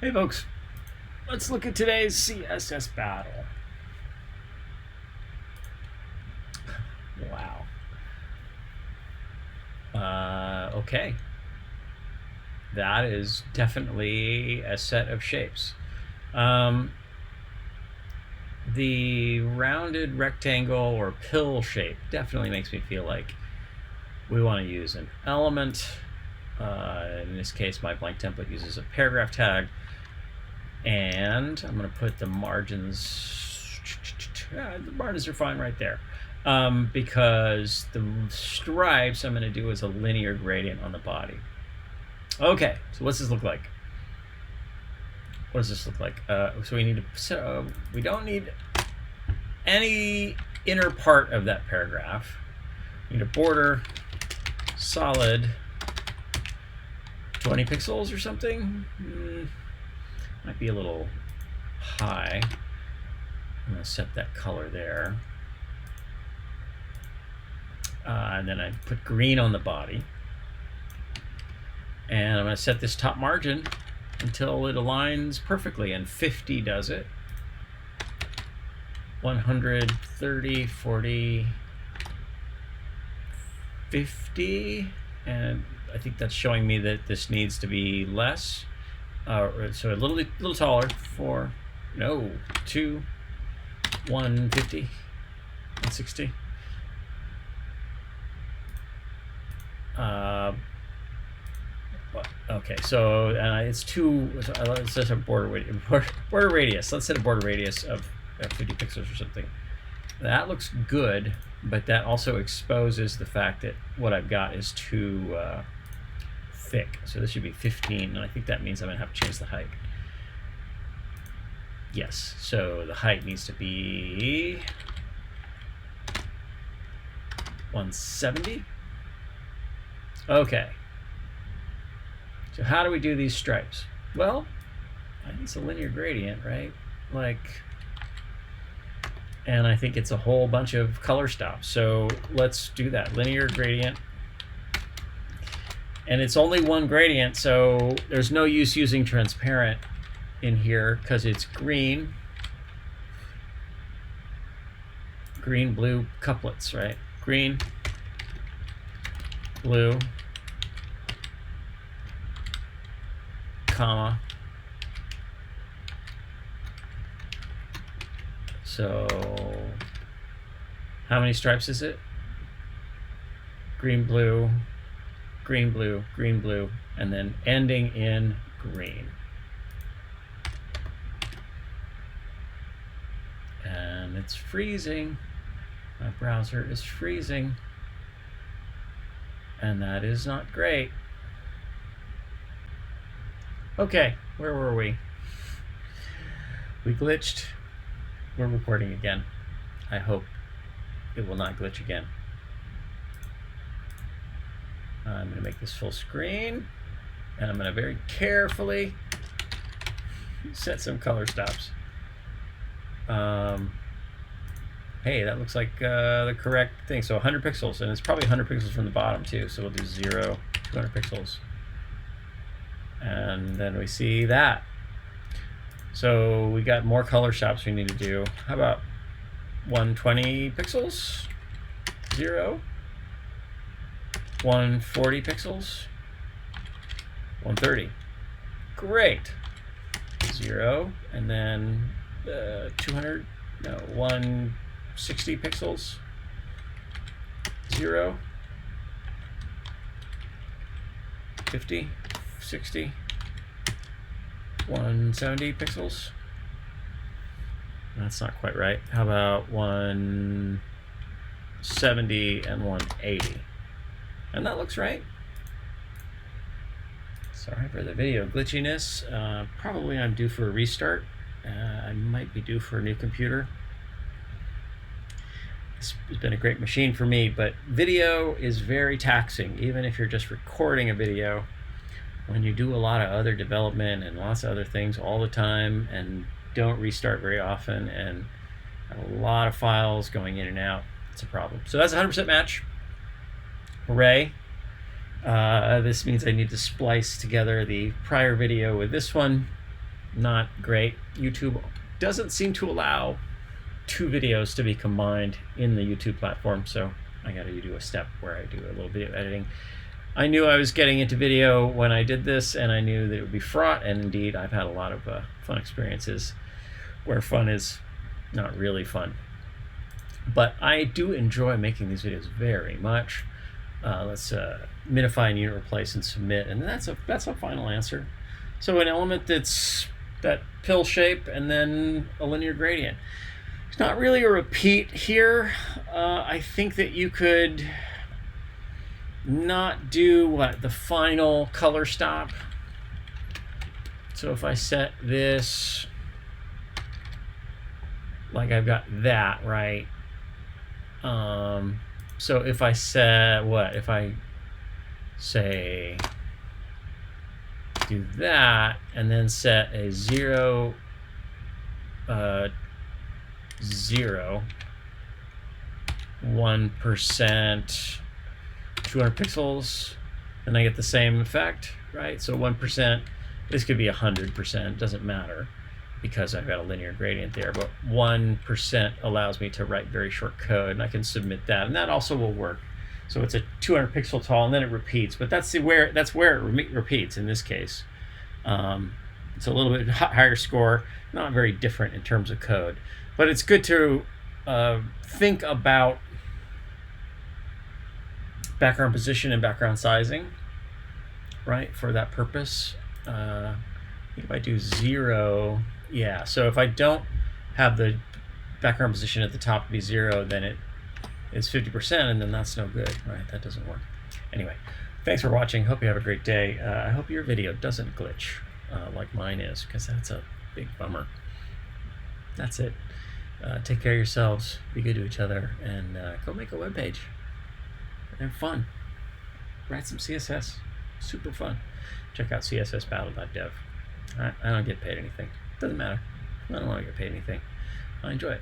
Hey folks, let's look at today's CSS battle. Wow. Okay. That is definitely a set of shapes. The rounded rectangle or pill shape definitely makes me feel like we want to use an element. In this case, my blank template uses a paragraph tag. And I'm going to put the margins. The margins are fine right there. Because the stripes I'm going to do is a linear gradient on the body. Okay, so what's this look like? What does this look like? So we need to. We don't need any inner part of that paragraph. We need a border, solid, 20 pixels or something. Might be a little high. I'm going to set that color there. And then I put green on the body. And I'm going to set this top margin until it aligns perfectly. And 50 does it. 100, 30, 40, 50. And I think that's showing me that this needs to be less. So a little taller. 2, 150, 160. Okay, so it's it says a border radius. Let's set a border radius of 50 pixels or something. That looks good, but that also exposes the fact that what I've got is too thick. So this should be 15, and I think that means I'm going to have to change the height. Yes, so the height needs to be 170. Okay. So how do we do these stripes? Well, I think it's a linear gradient, right? And I think it's a whole bunch of color stops. So let's do that. Linear gradient. And it's only one gradient, so there's no use using transparent in here because it's green, blue couplets, right? Green, blue, comma. So how many stripes is it? Green, blue, green, blue, green, blue, and then ending in green. And it's freezing. My browser is freezing. And that is not great. Okay, where were we? We glitched. We're recording again. I hope it will not glitch again. I'm going to make this full screen, and I'm going to very carefully set some color stops. Hey, that looks like the correct thing. So 100 pixels, and it's probably 100 pixels from the bottom too. So we'll do 0, 200 pixels. And then we see that. So we got more color stops we need to do. How about 120 pixels? 0. 140 pixels. 130. Great. 0. And then 160 pixels. 0. 50. 60. 170 pixels. That's not quite right. How about 170 and 180? And that looks right. Sorry for the video glitchiness. Probably I'm due for a restart. I might be due for a new computer. This has been a great machine for me, but video is very taxing, even if you're just recording a video. When you do a lot of other development and lots of other things all the time and don't restart very often and have a lot of files going in and out, it's a problem. So that's a 100% match. Hooray. This means I need to splice together the prior video with this one. not great. YouTube doesn't seem to allow 2 videos to be combined in the YouTube platform, so I got to do a step where I do a little video editing. I knew I was getting into video when I did this, and I knew that it would be fraught, and indeed I've had a lot of fun experiences where fun is not really fun. But I do enjoy making these videos very much. Let's minify and unit replace and submit, and that's a final answer. So an element that's that pill shape and then a linear gradient. It's not really a repeat here. I think that you could not do the final color stop. So if I set this like I've got that, right? So if I set if I say do that and then set a 0 0 1% 200 pixels, and I get the same effect, right? So 1%, this could be 100%, doesn't matter because I've got a linear gradient there, but 1% allows me to write very short code, and I can submit that, and that also will work. So it's a 200 pixel tall, and then it repeats, but that's where it repeats in this case. It's a little bit higher score, not very different in terms of code, but it's good to think about background position and background sizing, right, for that purpose. If I do 0, yeah, so if I don't have the background position at the top be 0, then it is 50%, and then that's no good, right? That doesn't work. Anyway, thanks for watching. Hope you have a great day. I hope your video doesn't glitch like mine is, because that's a big bummer. That's it. Take care of yourselves, be good to each other, and go make a web page. And fun. Write some CSS. Super fun. Check out CSSBattle.dev. I don't get paid anything. Doesn't matter. I don't want to get paid anything. I enjoy it.